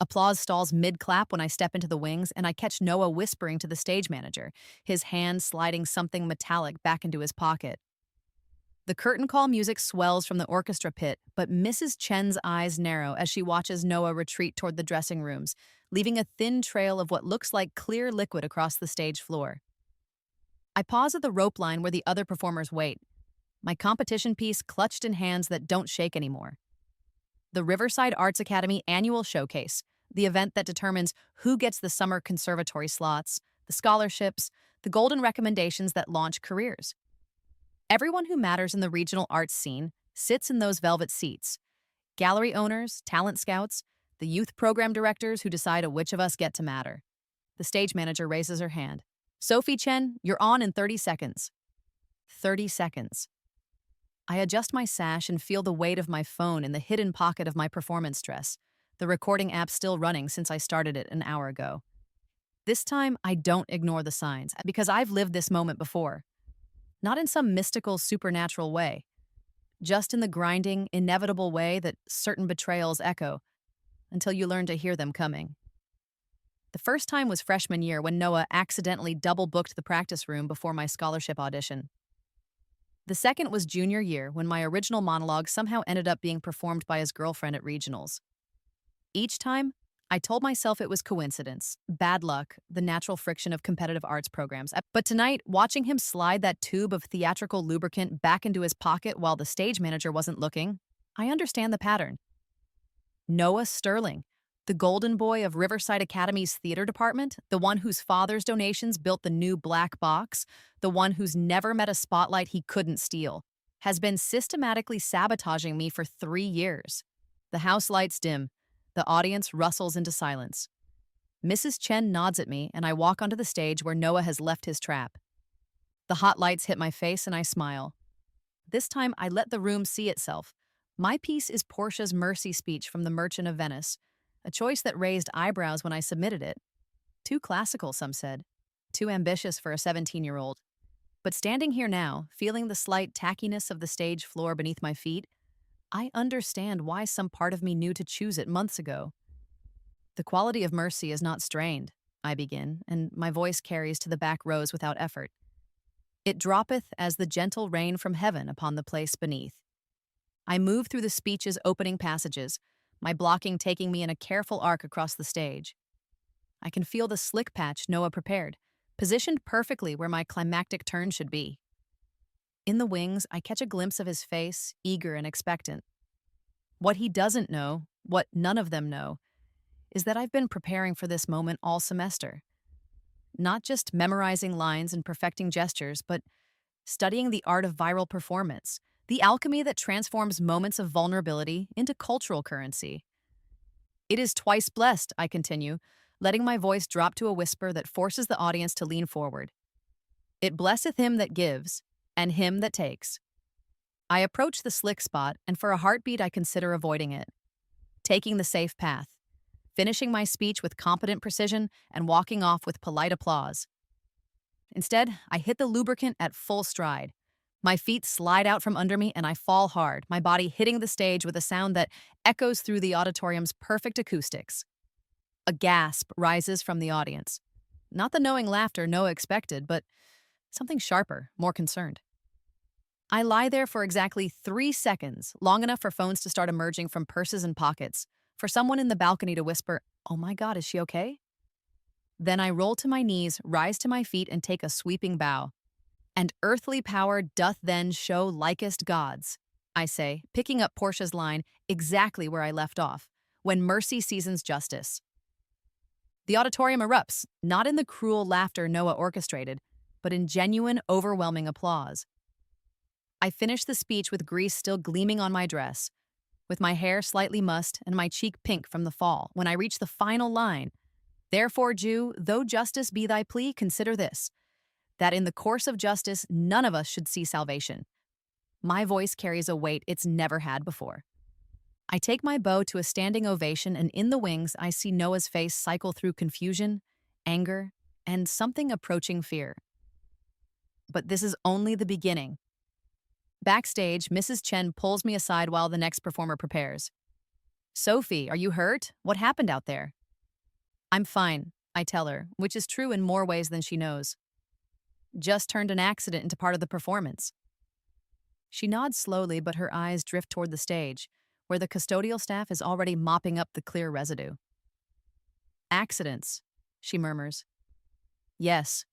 Applause stalls mid-clap when I step into the wings, and I catch Noah whispering to the stage manager, his hand sliding something metallic back into his pocket. The curtain call music swells from the orchestra pit, but Mrs. Chen's eyes narrow as she watches Noah retreat toward the dressing rooms, leaving a thin trail of what looks like clear liquid across the stage floor. I pause at the rope line where the other performers wait, my competition piece clutched in hands that don't shake anymore. The Riverside Arts Academy Annual Showcase, the event that determines who gets the summer conservatory slots, the scholarships, the golden recommendations that launch careers. Everyone who matters in the regional arts scene sits in those velvet seats. Gallery owners, talent scouts, the youth program directors who decide which of us get to matter. The stage manager raises her hand. Sophie Chen, you're on in 30 seconds. 30 seconds. I adjust my sash and feel the weight of my phone in the hidden pocket of my performance dress, the recording app still running since I started it an hour ago. This time, I don't ignore the signs, because I've lived this moment before. Not in some mystical, supernatural way, just in the grinding, inevitable way that certain betrayals echo, until you learn to hear them coming. The first time was freshman year when Noah accidentally double-booked the practice room before my scholarship audition. The second was junior year when my original monologue somehow ended up being performed by his girlfriend at regionals. Each time, I told myself it was coincidence, bad luck, the natural friction of competitive arts programs. But tonight, watching him slide that tube of theatrical lubricant back into his pocket while the stage manager wasn't looking, I understand the pattern. Noah Sterling, the golden boy of Riverside Academy's theater department, the one whose father's donations built the new black box, the one who's never met a spotlight he couldn't steal, has been systematically sabotaging me for 3 years. The house lights dim. The audience rustles into silence. Mrs. Chen nods at me, and I walk onto the stage where Noah has left his trap. The hot lights hit my face, and I smile. This time, I let the room see itself. My piece is Portia's Mercy speech from The Merchant of Venice, a choice that raised eyebrows when I submitted it. Too classical, some said. Too ambitious for a 17-year-old. But standing here now, feeling the slight tackiness of the stage floor beneath my feet, I understand why some part of me knew to choose it months ago. The quality of mercy is not strained, I begin, and my voice carries to the back rows without effort. It droppeth as the gentle rain from heaven upon the place beneath. I move through the speech's opening passages, my blocking taking me in a careful arc across the stage. I can feel the slick patch Noah prepared, positioned perfectly where my climactic turn should be. In the wings, I catch a glimpse of his face, eager and expectant. What he doesn't know, what none of them know, is that I've been preparing for this moment all semester. Not just memorizing lines and perfecting gestures, but studying the art of viral performance, the alchemy that transforms moments of vulnerability into cultural currency. It is twice blessed, I continue, letting my voice drop to a whisper that forces the audience to lean forward. It blesseth him that gives, and him that takes. I approach the slick spot, and for a heartbeat I consider avoiding it. Taking the safe path, finishing my speech with competent precision and walking off with polite applause. Instead, I hit the lubricant at full stride. My feet slide out from under me and I fall hard, my body hitting the stage with a sound that echoes through the auditorium's perfect acoustics. A gasp rises from the audience. Not the knowing laughter Noah expected, but something sharper, more concerned. I lie there for exactly 3 seconds, long enough for phones to start emerging from purses and pockets, for someone in the balcony to whisper, "Oh my God, is she okay?" Then I roll to my knees, rise to my feet, and take a sweeping bow. "And earthly power doth then show likest gods," I say, picking up Portia's line exactly where I left off, "when mercy seasons justice." The auditorium erupts, not in the cruel laughter Noah orchestrated, but in genuine, overwhelming applause. I finish the speech with grease still gleaming on my dress, with my hair slightly mussed and my cheek pink from the fall, when I reach the final line. "Therefore, Jew, though justice be thy plea, consider this, that in the course of justice none of us should see salvation." My voice carries a weight it's never had before. I take my bow to a standing ovation, and in the wings I see Noah's face cycle through confusion, anger, and something approaching fear. But this is only the beginning. Backstage, Mrs. Chen pulls me aside while the next performer prepares. Sophie, are you hurt? What happened out there? I'm fine, I tell her, which is true in more ways than she knows. Just turned an accident into part of the performance. She nods slowly, but her eyes drift toward the stage, where the custodial staff is already mopping up the clear residue. Accidents, she murmurs. Yes,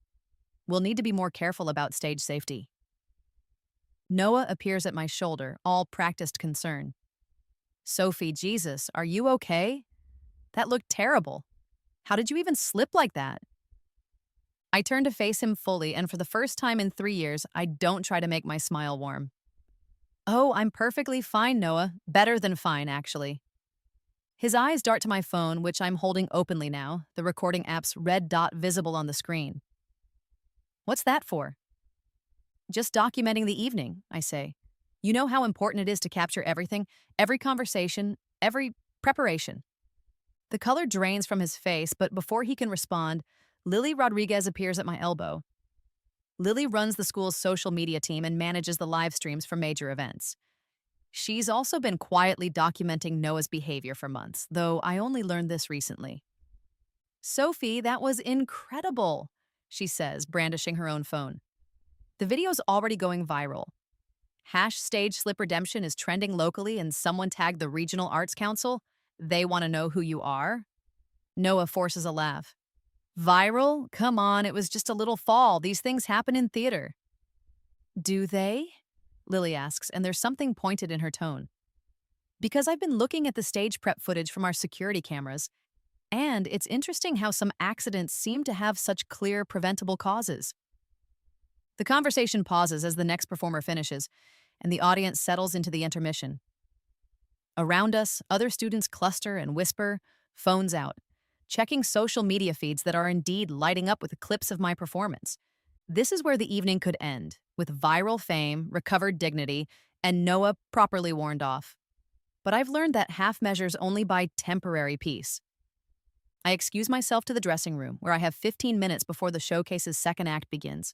we'll need to be more careful about stage safety. Noah appears at my shoulder, all practiced concern. Sophie, Jesus, are you okay? That looked terrible. How did you even slip like that? I turn to face him fully, and for the first time in 3 years, I don't try to make my smile warm. Oh, I'm perfectly fine, Noah. Better than fine, actually. His eyes dart to my phone, which I'm holding openly now, the recording app's red dot visible on the screen. What's that for? Just documenting the evening, I say. You know how important it is to capture everything, every conversation, every preparation. The color drains from his face, but before he can respond, Lily Rodriguez appears at my elbow. Lily runs the school's social media team and manages the live streams for major events. She's also been quietly documenting Noah's behavior for months, though I only learned this recently. Sophie, that was incredible, she says, brandishing her own phone. The video's already going viral. Stage Slip Redemption is trending locally and someone tagged the Regional Arts Council. They want to know who you are? Noah forces a laugh. Viral? Come on, it was just a little fall. These things happen in theater. Do they? Lily asks, and there's something pointed in her tone. Because I've been looking at the stage prep footage from our security cameras, and it's interesting how some accidents seem to have such clear, preventable causes. The conversation pauses as the next performer finishes, and the audience settles into the intermission. Around us, other students cluster and whisper, phones out, checking social media feeds that are indeed lighting up with clips of my performance. This is where the evening could end, with viral fame, recovered dignity, and Noah properly warned off. But I've learned that half measures only buy temporary peace. I excuse myself to the dressing room, where I have 15 minutes before the showcase's second act begins.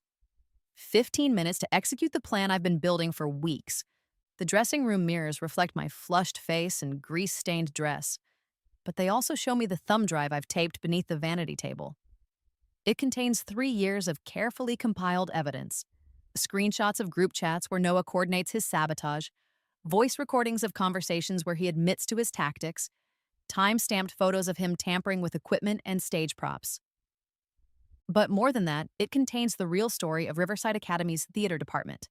15 minutes to execute the plan I've been building for weeks. The dressing room mirrors reflect my flushed face and grease-stained dress, but they also show me the thumb drive I've taped beneath the vanity table. It contains 3 years of carefully compiled evidence. Screenshots of group chats where Noah coordinates his sabotage, voice recordings of conversations where he admits to his tactics, time-stamped photos of him tampering with equipment and stage props. But more than that, it contains the real story of Riverside Academy's theater department.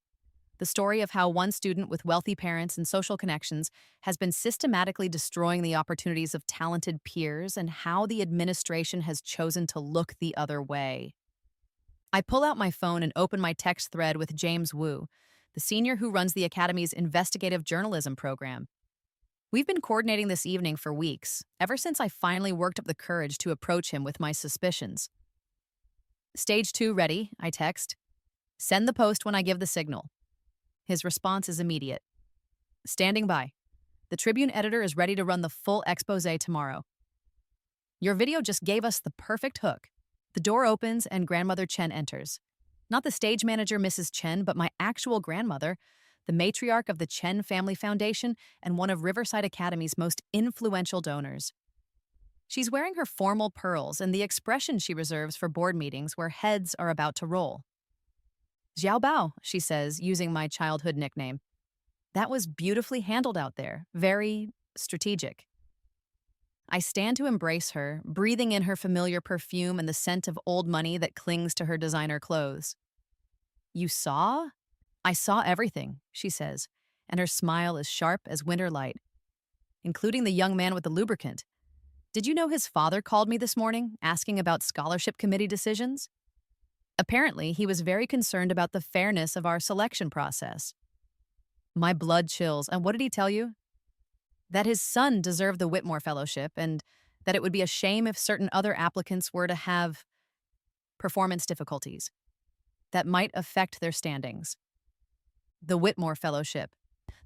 The story of how one student with wealthy parents and social connections has been systematically destroying the opportunities of talented peers, and how the administration has chosen to look the other way. I pull out my phone and open my text thread with James Wu, the senior who runs the Academy's investigative journalism program. We've been coordinating this evening for weeks, ever since I finally worked up the courage to approach him with my suspicions. Stage 2 ready, I text. Send the post when I give the signal. His response is immediate. Standing by. The Tribune editor is ready to run the full expose tomorrow. Your video just gave us the perfect hook. The door opens and Grandmother Chen enters. Not the stage manager, Mrs. Chen, but my actual grandmother, the matriarch of the Chen Family Foundation and one of Riverside Academy's most influential donors. She's wearing her formal pearls and the expression she reserves for board meetings where heads are about to roll. Xiao Bao, she says, using my childhood nickname. That was beautifully handled out there, very strategic. I stand to embrace her, breathing in her familiar perfume and the scent of old money that clings to her designer clothes. You saw? I saw everything, she says, and her smile is sharp as winter light, including the young man with the lubricant. Did you know his father called me this morning, asking about scholarship committee decisions? Apparently, he was very concerned about the fairness of our selection process. My blood chills, and what did he tell you? That his son deserved the Whitmore Fellowship, and that it would be a shame if certain other applicants were to have performance difficulties that might affect their standings. The Whitmore Fellowship,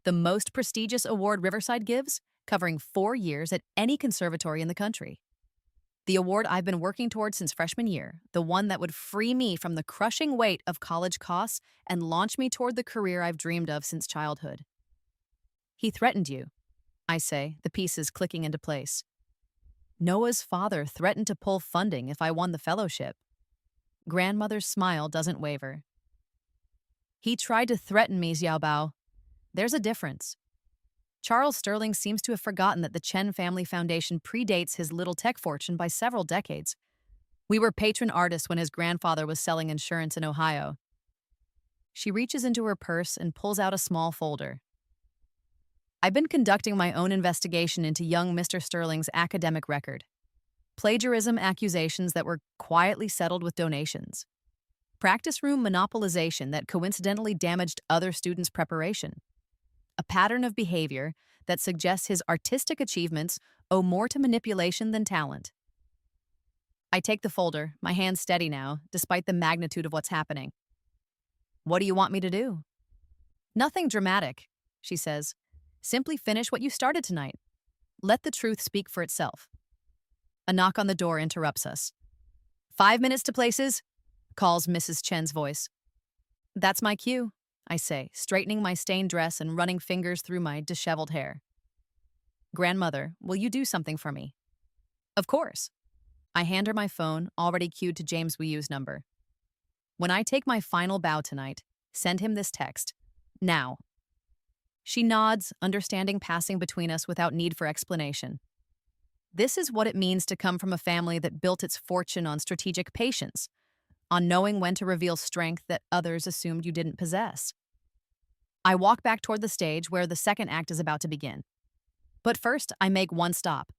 the most prestigious award Riverside gives, covering 4 years at any conservatory in the country. The award I've been working towards since freshman year, the one that would free me from the crushing weight of college costs and launch me toward the career I've dreamed of since childhood. He threatened you. I say, the pieces clicking into place. Noah's father threatened to pull funding if I won the fellowship. Grandmother's smile doesn't waver. He tried to threaten me, Xiaobao. There's a difference. Charles Sterling seems to have forgotten that the Chen Family Foundation predates his little tech fortune by several decades. We were patron artists when his grandfather was selling insurance in Ohio. She reaches into her purse and pulls out a small folder. I've been conducting my own investigation into young Mr. Sterling's academic record. Plagiarism accusations that were quietly settled with donations. Practice room monopolization that coincidentally damaged other students' preparation. A pattern of behavior that suggests his artistic achievements owe more to manipulation than talent. I take the folder, my hands steady now, despite the magnitude of what's happening. What do you want me to do? Nothing dramatic, she says. Simply finish what you started tonight. Let the truth speak for itself. A knock on the door interrupts us. 5 minutes to places, calls Mrs. Chen's voice. That's my cue, I say, straightening my stained dress and running fingers through my disheveled hair. Grandmother, will you do something for me? Of course. I hand her my phone, already queued to James Wiyu's number. When I take my final bow tonight, send him this text. Now. She nods, understanding passing between us without need for explanation. This is what it means to come from a family that built its fortune on strategic patience, on knowing when to reveal strength that others assumed you didn't possess. I walk back toward the stage where the second act is about to begin. But first, I make one stop.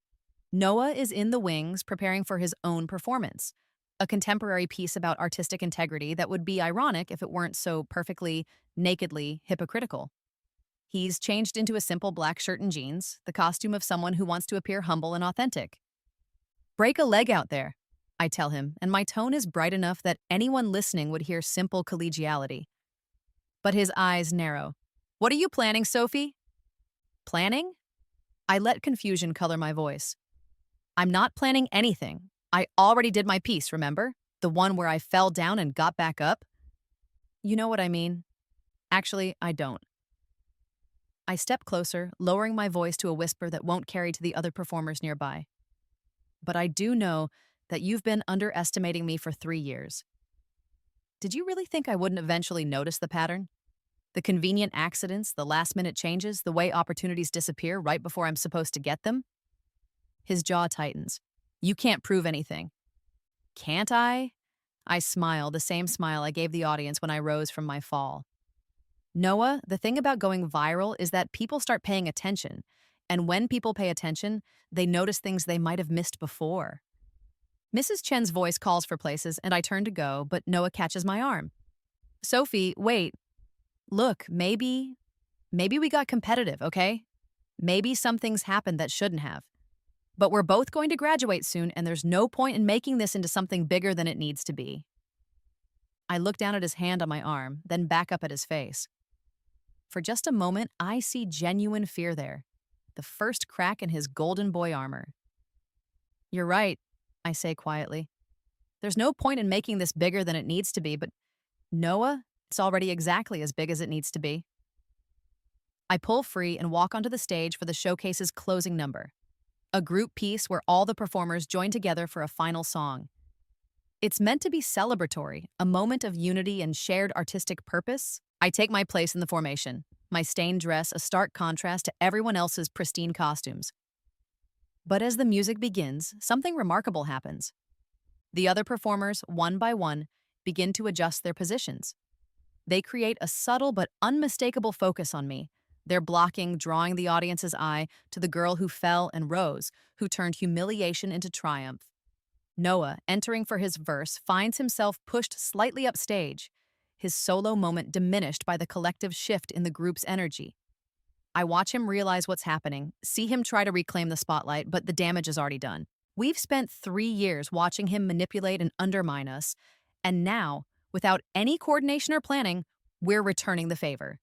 Noah is in the wings preparing for his own performance, a contemporary piece about artistic integrity that would be ironic if it weren't so perfectly, nakedly hypocritical. He's changed into a simple black shirt and jeans, the costume of someone who wants to appear humble and authentic. Break a leg out there, I tell him, and my tone is bright enough that anyone listening would hear simple collegiality. But his eyes narrow. What are you planning, Sophie? Planning? I let confusion color my voice. I'm not planning anything. I already did my piece, remember? The one where I fell down and got back up? You know what I mean. Actually, I don't. I step closer, lowering my voice to a whisper that won't carry to the other performers nearby. But I do know that you've been underestimating me for 3 years. Did you really think I wouldn't eventually notice the pattern? The convenient accidents, the last-minute changes, the way opportunities disappear right before I'm supposed to get them? His jaw tightens. You can't prove anything. Can't I? I smile, the same smile I gave the audience when I rose from my fall. Noah, the thing about going viral is that people start paying attention. And when people pay attention, they notice things they might have missed before. Mrs. Chen's voice calls for places, and I turn to go, but Noah catches my arm. Sophie, wait. Look, maybe we got competitive, okay? Maybe some things happened that shouldn't have. But we're both going to graduate soon, and there's no point in making this into something bigger than it needs to be. I look down at his hand on my arm, then back up at his face. For just a moment, I see genuine fear there, the first crack in his golden boy armor. You're right, I say quietly. There's no point in making this bigger than it needs to be, but Noah, it's already exactly as big as it needs to be. I pull free and walk onto the stage for the showcase's closing number, a group piece where all the performers join together for a final song. It's meant to be celebratory, a moment of unity and shared artistic purpose. I take my place in the formation, my stained dress a stark contrast to everyone else's pristine costumes. But as the music begins, something remarkable happens. The other performers, one by one, begin to adjust their positions. They create a subtle but unmistakable focus on me, their blocking drawing the audience's eye to the girl who fell and rose, who turned humiliation into triumph. Noah, entering for his verse, finds himself pushed slightly upstage, his solo moment diminished by the collective shift in the group's energy. I watch him realize what's happening, see him try to reclaim the spotlight, but the damage is already done. We've spent 3 years watching him manipulate and undermine us, and now, without any coordination or planning, we're returning the favor.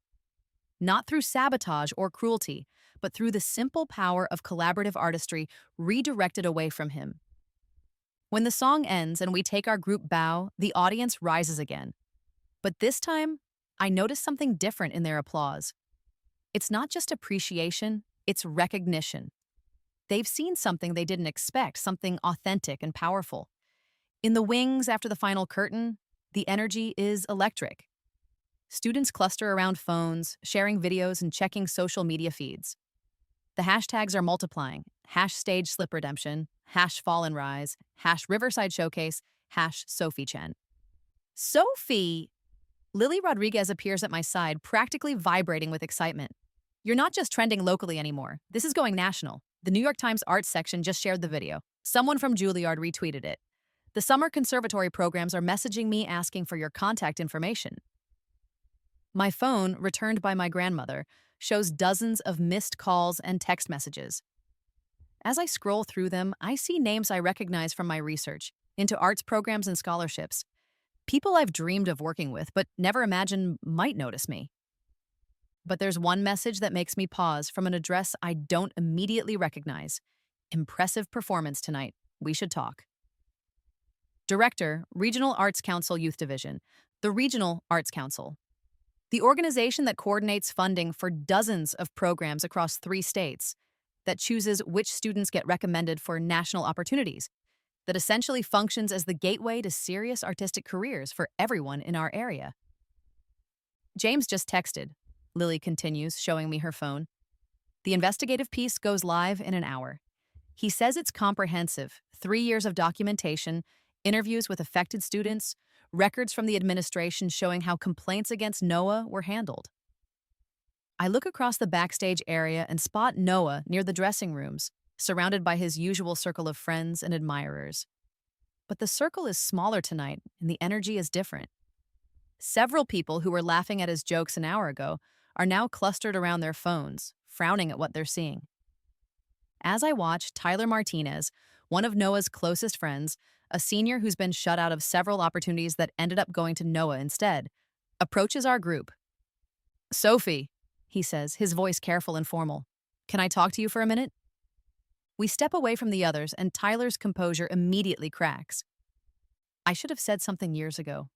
Not through sabotage or cruelty, but through the simple power of collaborative artistry redirected away from him. When the song ends and we take our group bow, the audience rises again. But this time, I notice something different in their applause. It's not just appreciation, It's recognition. They've seen something they didn't expect, something authentic and powerful. In the wings after the final curtain, the energy is electric. Students cluster around phones, sharing videos and checking social media feeds. The hashtags are multiplying. Hash stage slip redemption, hash fall and rise, hash Riverside showcase, hash Sophie Chen. Sophie! Lily Rodriguez appears at my side, practically vibrating with excitement. You're not just trending locally anymore. This is going national. The New York Times Arts section just shared the video. Someone from Juilliard retweeted it. The summer conservatory programs are messaging me asking for your contact information. My phone, returned by my grandmother, shows dozens of missed calls and text messages. As I scroll through them, I see names I recognize from my research into arts programs and scholarships. People I've dreamed of working with, but never imagined might notice me. But there's one message that makes me pause from an address I don't immediately recognize. Impressive performance tonight. We should talk. Director, Regional Arts Council Youth Division, the Regional Arts Council. The organization that coordinates funding for dozens of programs across 3 states, that chooses which students get recommended for national opportunities, that essentially functions as the gateway to serious artistic careers for everyone in our area. James just texted, Lily continues, showing me her phone. The investigative piece goes live in an hour. He says it's comprehensive, 3 years of documentation, interviews with affected students, records from the administration showing how complaints against Noah were handled. I look across the backstage area and spot Noah near the dressing rooms, surrounded by his usual circle of friends and admirers. But the circle is smaller tonight, and the energy is different. Several people who were laughing at his jokes an hour ago are now clustered around their phones, frowning at what they're seeing. As I watch, Tyler Martinez, one of Noah's closest friends, a senior who's been shut out of several opportunities that ended up going to Noah instead, approaches our group. Sophie, he says, his voice careful and formal. Can I talk to you for a minute? We step away from the others, and Tyler's composure immediately cracks. I should have said something years ago,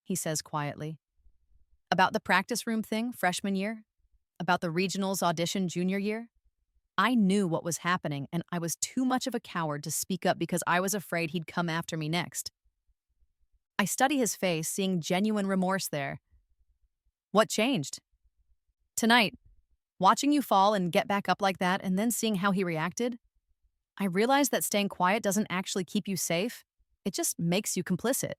he says quietly. About the practice room thing freshman year? About the regionals audition junior year? I knew what was happening, and I was too much of a coward to speak up because I was afraid he'd come after me next. I study his face, seeing genuine remorse there. What changed? Tonight, watching you fall and get back up like that and then seeing how he reacted, I realized that staying quiet doesn't actually keep you safe. It just makes you complicit.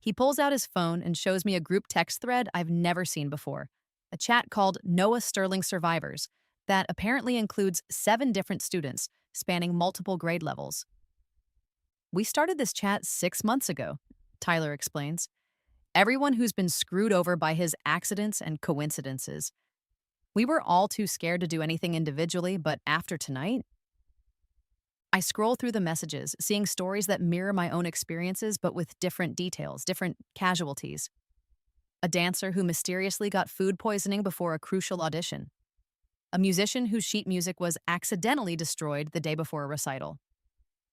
He pulls out his phone and shows me a group text thread I've never seen before, a chat called Noah Sterling Survivors that apparently includes 7 different students spanning multiple grade levels. We started this chat 6 months ago, Tyler explains. Everyone who's been screwed over by his accidents and coincidences. We were all too scared to do anything individually, but after tonight, I scroll through the messages, seeing stories that mirror my own experiences but with different details, different casualties. A dancer who mysteriously got food poisoning before a crucial audition. A musician whose sheet music was accidentally destroyed the day before a recital.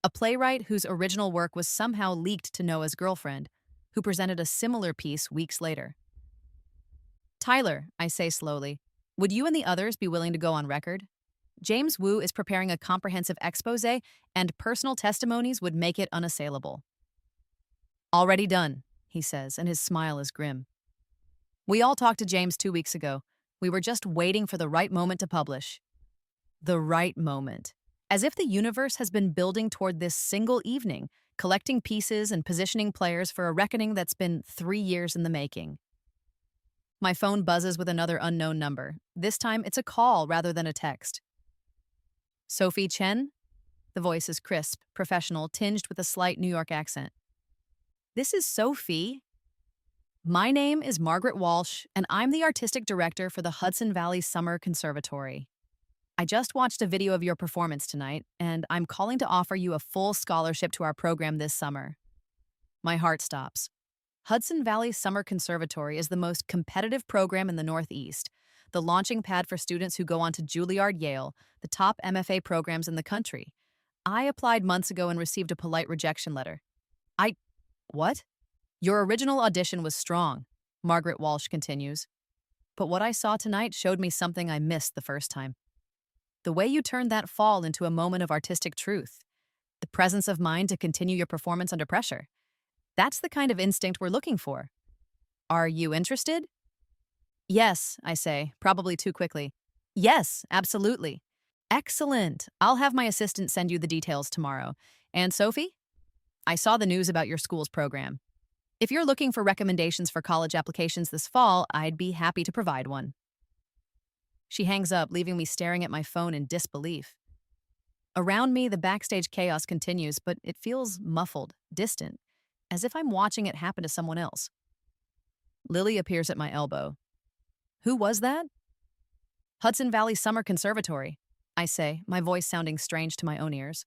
A playwright whose original work was somehow leaked to Noah's girlfriend, who presented a similar piece weeks later. Tyler, I say slowly, would you and the others be willing to go on record? James Wu is preparing a comprehensive exposé, and personal testimonies would make it unassailable. Already done, he says, and his smile is grim. We all talked to James 2 weeks ago. We were just waiting for the right moment to publish. The right moment. As if the universe has been building toward this single evening, collecting pieces and positioning players for a reckoning that's been 3 years in the making. My phone buzzes with another unknown number. This time, it's a call rather than a text. Sophie Chen? The voice is crisp, professional, tinged with a slight New York accent. This is Sophie. My name is Margaret Walsh, and I'm the artistic director for the Hudson Valley Summer Conservatory. I just watched a video of your performance tonight, and I'm calling to offer you a full scholarship to our program this summer. My heart stops. Hudson Valley Summer Conservatory is the most competitive program in the Northeast, the launching pad for students who go on to Juilliard, Yale, the top MFA programs in the country. I applied months ago and received a polite rejection letter. What? Your original audition was strong, Margaret Walsh continues. But what I saw tonight showed me something I missed the first time. The way you turned that fall into a moment of artistic truth. The presence of mind to continue your performance under pressure. That's the kind of instinct we're looking for. Are you interested? Yes, I say, probably too quickly. Yes, absolutely. Excellent. I'll have my assistant send you the details tomorrow. And Sophie? I saw the news about your school's program. If you're looking for recommendations for college applications this fall, I'd be happy to provide one. She hangs up, leaving me staring at my phone in disbelief. Around me, the backstage chaos continues, but it feels muffled, distant, as if I'm watching it happen to someone else. Lily appears at my elbow. Who was that? Hudson Valley Summer Conservatory, I say, my voice sounding strange to my own ears.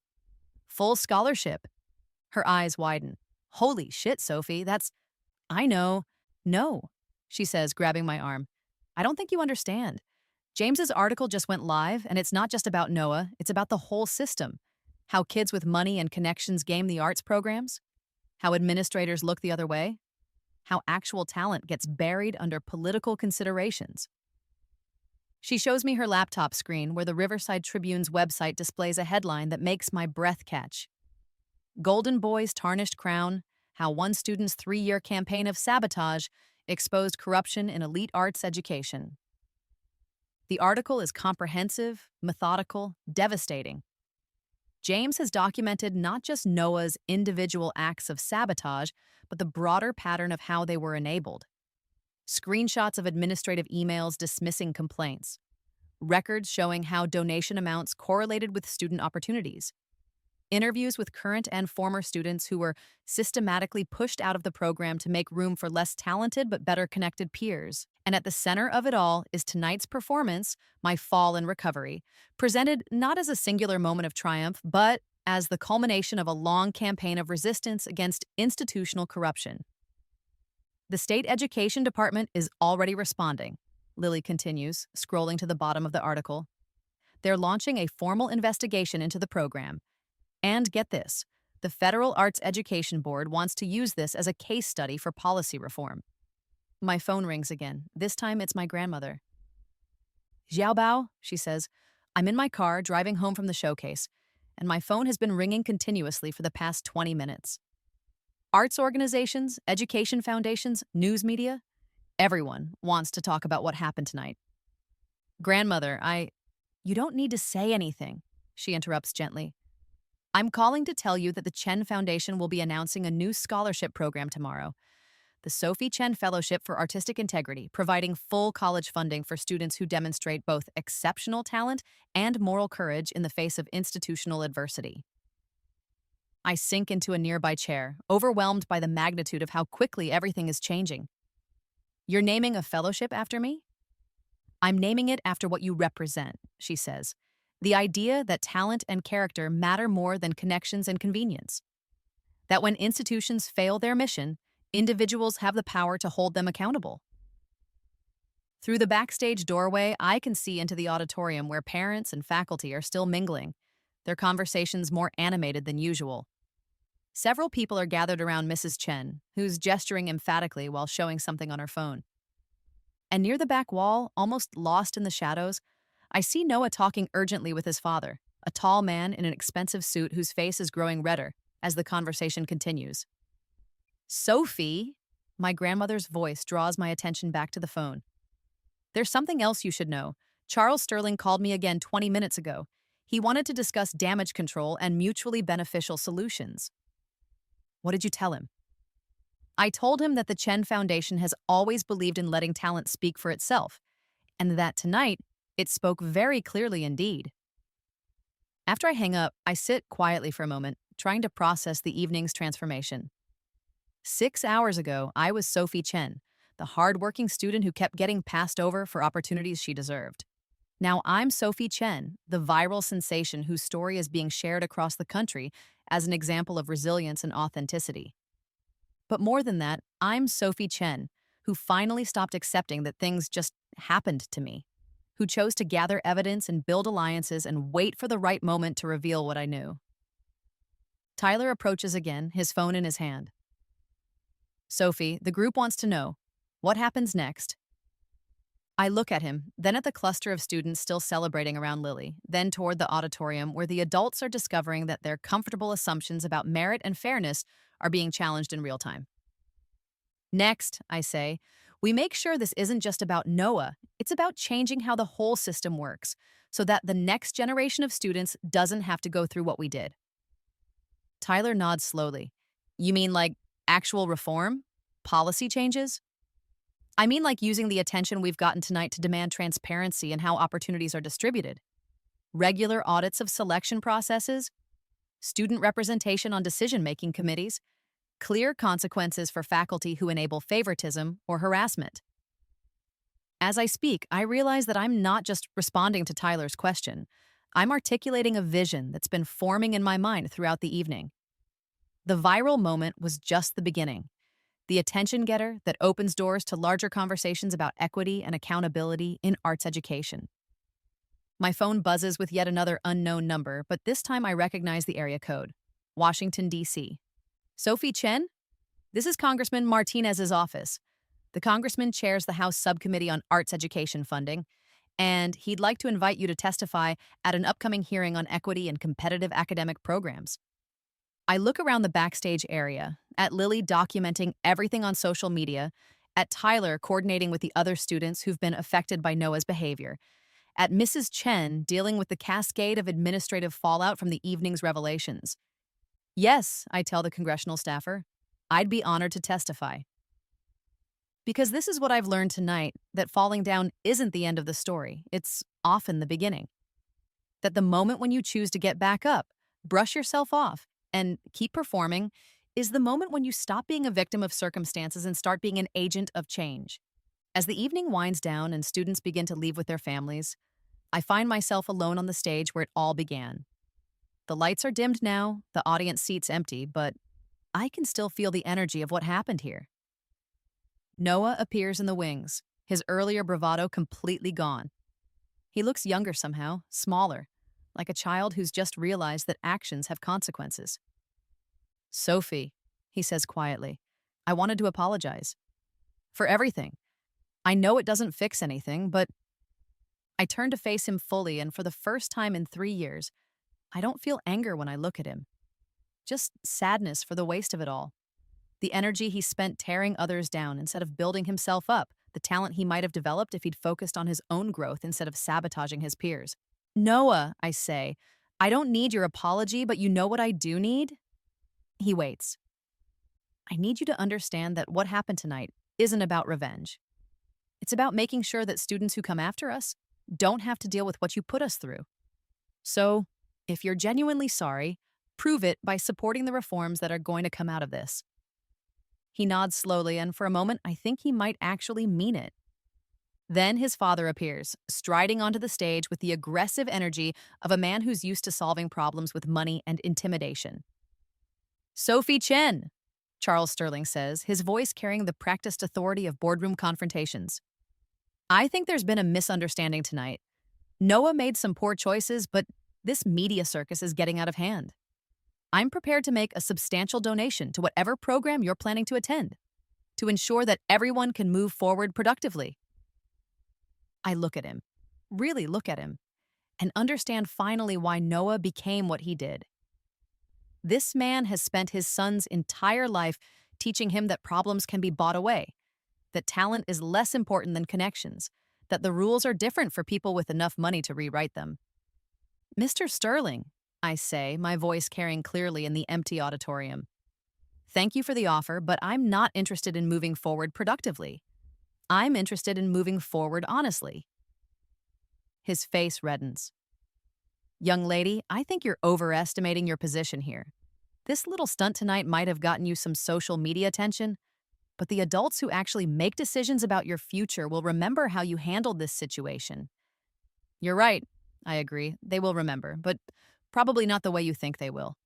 Full scholarship. Her eyes widen. Holy shit, Sophie, that's... I know. No, she says, grabbing my arm. I don't think you understand. James's article just went live, and it's not just about Noah, it's about the whole system. How kids with money and connections game the arts programs. How administrators look the other way. How actual talent gets buried under political considerations. She shows me her laptop screen where the Riverside Tribune's website displays a headline that makes my breath catch. Golden Boy's Tarnished Crown, How One Student's 3-Year Campaign of Sabotage Exposed Corruption in Elite Arts Education. The article is comprehensive, methodical, devastating. James has documented not just Noah's individual acts of sabotage, but the broader pattern of how they were enabled. Screenshots of administrative emails dismissing complaints. Records showing how donation amounts correlated with student opportunities. Interviews with current and former students who were systematically pushed out of the program to make room for less talented but better connected peers. And at the center of it all is tonight's performance, My Fall in Recovery, presented not as a singular moment of triumph, but as the culmination of a long campaign of resistance against institutional corruption. The state education department is already responding, Lily continues, scrolling to the bottom of the article. They're launching a formal investigation into the program. And get this, the Federal Arts Education Board wants to use this as a case study for policy reform. My phone rings again. This time it's my grandmother. Xiaobao, she says, I'm in my car driving home from the showcase, and my phone has been ringing continuously for the past 20 minutes. Arts organizations, education foundations, news media, everyone wants to talk about what happened tonight. Grandmother, You don't need to say anything, she interrupts gently. I'm calling to tell you that the Chen Foundation will be announcing a new scholarship program tomorrow. The Sophie Chen Fellowship for Artistic Integrity, providing full college funding for students who demonstrate both exceptional talent and moral courage in the face of institutional adversity. I sink into a nearby chair, overwhelmed by the magnitude of how quickly everything is changing. You're naming a fellowship after me? I'm naming it after what you represent, she says. The idea that talent and character matter more than connections and convenience. That when institutions fail their mission, individuals have the power to hold them accountable. Through the backstage doorway, I can see into the auditorium where parents and faculty are still mingling, their conversations more animated than usual. Several people are gathered around Mrs. Chen, who's gesturing emphatically while showing something on her phone. And near the back wall, almost lost in the shadows, I see Noah talking urgently with his father, a tall man in an expensive suit whose face is growing redder as the conversation continues. Sophie, my grandmother's voice draws my attention back to the phone. There's something else you should know. Charles Sterling called me again 20 minutes ago. He wanted to discuss damage control and mutually beneficial solutions. What did you tell him? I told him that the Chen Foundation has always believed in letting talent speak for itself, and that tonight, it spoke very clearly indeed. After I hang up, I sit quietly for a moment, trying to process the evening's transformation. 6 hours ago, I was Sophie Chen, the hardworking student who kept getting passed over for opportunities she deserved. Now I'm Sophie Chen, the viral sensation whose story is being shared across the country as an example of resilience and authenticity. But more than that, I'm Sophie Chen, who finally stopped accepting that things just happened to me, who chose to gather evidence and build alliances and wait for the right moment to reveal what I knew. Tyler approaches again, his phone in his hand. Sophie, the group wants to know, what happens next? I look at him, then at the cluster of students still celebrating around Lily, then toward the auditorium where the adults are discovering that their comfortable assumptions about merit and fairness are being challenged in real time. Next, I say, we make sure this isn't just about Noah, it's about changing how the whole system works so that the next generation of students doesn't have to go through what we did. Tyler nods slowly. You mean like actual reform? Policy changes? I mean like using the attention we've gotten tonight to demand transparency in how opportunities are distributed. Regular audits of selection processes, student representation on decision-making committees, clear consequences for faculty who enable favoritism or harassment. As I speak, I realize that I'm not just responding to Tyler's question. I'm articulating a vision that's been forming in my mind throughout the evening. The viral moment was just the beginning, the attention getter that opens doors to larger conversations about equity and accountability in arts education. My phone buzzes with yet another unknown number, but this time I recognize the area code. Washington, D.C. Sophie Chen? This is Congressman Martinez's office. The congressman chairs the House Subcommittee on Arts Education Funding, and he'd like to invite you to testify at an upcoming hearing on equity and competitive academic programs. I look around the backstage area, at Lily documenting everything on social media, at Tyler coordinating with the other students who've been affected by Noah's behavior, at Mrs. Chen dealing with the cascade of administrative fallout from the evening's revelations. Yes, I tell the congressional staffer, I'd be honored to testify. Because this is what I've learned tonight, that falling down isn't the end of the story, it's often the beginning. That the moment when you choose to get back up, brush yourself off, and keep performing is the moment when you stop being a victim of circumstances and start being an agent of change. As the evening winds down and students begin to leave with their families, I find myself alone on the stage where it all began. The lights are dimmed now, the audience seats empty, but I can still feel the energy of what happened here. Noah appears in the wings, his earlier bravado completely gone. He looks younger somehow, smaller, like a child who's just realized that actions have consequences. Sophie, he says quietly, I wanted to apologize. For everything. I know it doesn't fix anything, but I turn to face him fully, and for the first time in 3 years, I don't feel anger when I look at him. Just sadness for the waste of it all. The energy he spent tearing others down instead of building himself up, the talent he might have developed if he'd focused on his own growth instead of sabotaging his peers. Noah, I say, I don't need your apology, but you know what I do need? He waits. I need you to understand that what happened tonight isn't about revenge. It's about making sure that students who come after us don't have to deal with what you put us through. So, if you're genuinely sorry, prove it by supporting the reforms that are going to come out of this. He nods slowly, and for a moment, I think he might actually mean it. Then his father appears, striding onto the stage with the aggressive energy of a man who's used to solving problems with money and intimidation. Sophie Chen, Charles Sterling says, his voice carrying the practiced authority of boardroom confrontations. I think there's been a misunderstanding tonight. Noah made some poor choices, but this media circus is getting out of hand. I'm prepared to make a substantial donation to whatever program you're planning to attend, to ensure that everyone can move forward productively. I look at him, really look at him, and understand finally why Noah became what he did. This man has spent his son's entire life teaching him that problems can be bought away, that talent is less important than connections, that the rules are different for people with enough money to rewrite them. Mr. Sterling, I say, my voice carrying clearly in the empty auditorium. Thank you for the offer, but I'm not interested in moving forward productively. I'm interested in moving forward honestly. His face reddens. Young lady, I think you're overestimating your position here. This little stunt tonight might have gotten you some social media attention, but the adults who actually make decisions about your future will remember how you handled this situation. You're right, I agree. They will remember, but probably not the way you think they will.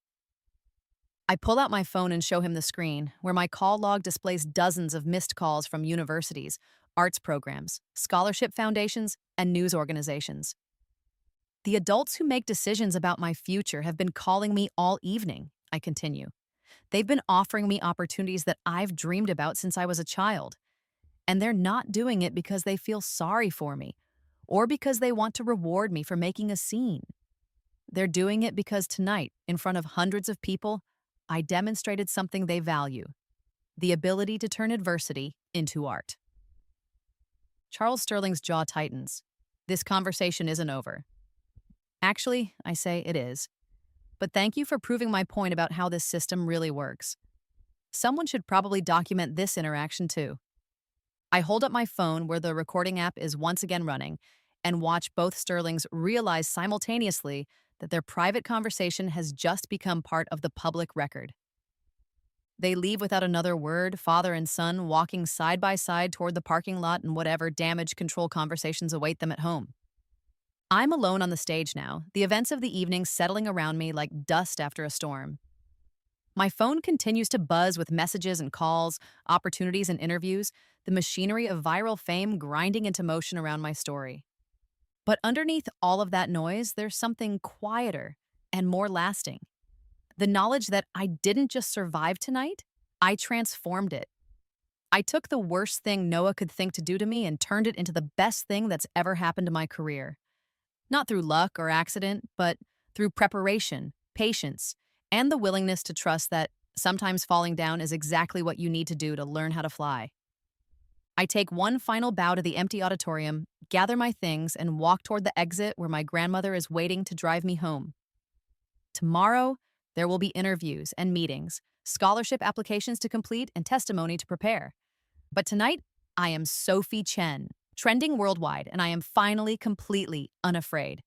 I pull out my phone and show him the screen, where my call log displays dozens of missed calls from universities, arts programs, scholarship foundations, and news organizations. The adults who make decisions about my future have been calling me all evening, I continue. They've been offering me opportunities that I've dreamed about since I was a child. And they're not doing it because they feel sorry for me or because they want to reward me for making a scene. They're doing it because tonight, in front of hundreds of people, I demonstrated something they value: the ability to turn adversity into art. Charles Sterling's jaw tightens. This conversation isn't over. Actually, I say it is. But thank you for proving my point about how this system really works. Someone should probably document this interaction too. I hold up my phone where the recording app is once again running and watch both Sterlings realize simultaneously that their private conversation has just become part of the public record. They leave without another word, father and son walking side by side toward the parking lot and whatever damage control conversations await them at home. I'm alone on the stage now, the events of the evening settling around me like dust after a storm. My phone continues to buzz with messages and calls, opportunities and interviews, the machinery of viral fame grinding into motion around my story. But underneath all of that noise, there's something quieter and more lasting. The knowledge that I didn't just survive tonight, I transformed it. I took the worst thing Noah could think to do to me and turned it into the best thing that's ever happened to my career. Not through luck or accident, but through preparation, patience, and the willingness to trust that sometimes falling down is exactly what you need to do to learn how to fly. I take one final bow to the empty auditorium, gather my things, and walk toward the exit where my grandmother is waiting to drive me home. Tomorrow, there will be interviews and meetings, scholarship applications to complete, and testimony to prepare. But tonight, I am Sophie Chen, trending worldwide, and I am finally completely unafraid.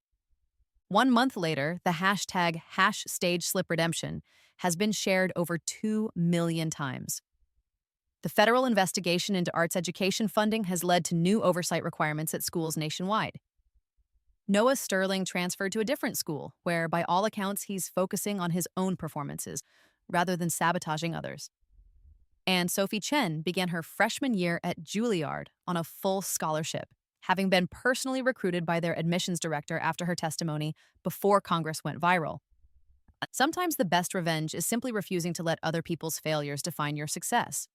1 month later, the hashtag #StageSlipRedemption has been shared over 2 million times. The federal investigation into arts education funding has led to new oversight requirements at schools nationwide. Noah Sterling transferred to a different school, where, by all accounts, he's focusing on his own performances rather than sabotaging others. And Sophie Chen began her freshman year at Juilliard on a full scholarship, having been personally recruited by their admissions director after her testimony before Congress went viral. Sometimes the best revenge is simply refusing to let other people's failures define your success.